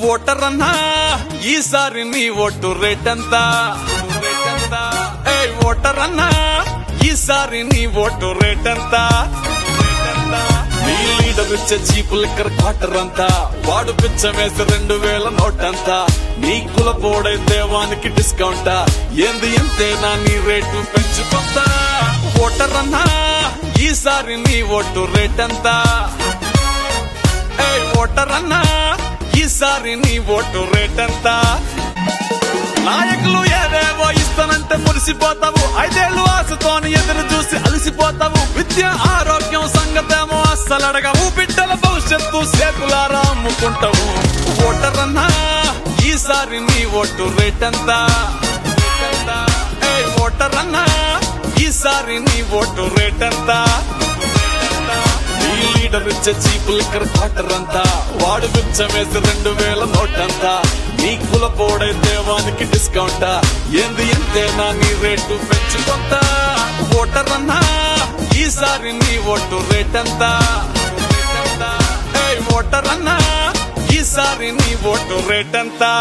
voter అన్నా ఈసారి నీ ఓటు రేటంత ఓటర్ అన్నా ఈసారి నీ ఓటు రేటంత నీ లీడర్ ఇచ్చే చీపు లిక్కర్ క్వార్టర్ అంతా వాడు పిచ్చమేసి 2000 నోటంతా నీ కులపోడైతే వానికి డిస్కౌంటా ఏంది ఎంతేనా నీ రేటు పెంచుకుంటా ఓటర్ అన్నా ఈసారి నీ ఓటు రేటంతా ఓటర్ అన్నా ఈసారి నీ ఓటు రేటంతా నాయకులు ఏవేవో ఇస్తానంటే మురిసిపోతావు 5 ఏళ్ళు ఆశతోని ఎదురు చూసి అలసిపోతావు విద్య ఆరోగ్యం సంగతేమో అస్సలు అడగవు బిడ్డల భవిష్యత్తు సేకులారా అమ్ముకుంటావు ఓటర్ అన్నా ఈసారి నీ ఓటు రేటంతా ఓటర్ అన్నా ఈసారి నీ ఓటు రేటంతా నీ లీడర్ ఇచ్చే చీపు లిక్కర్ క్వార్టర్ అంతా వాడు బిచ్చమేసి 2000 నోటంతా నీ కులపోడైతే వానికి డిస్కౌంటా ఏంది ఎంతేనా నీ రేటు పెంచుకుంటా ఓటర్ అన్నా ఈసారి నీ ఓటు రేటంతా ఓటర్ అన్నా ఈసారి నీ ఓటు రేటంతా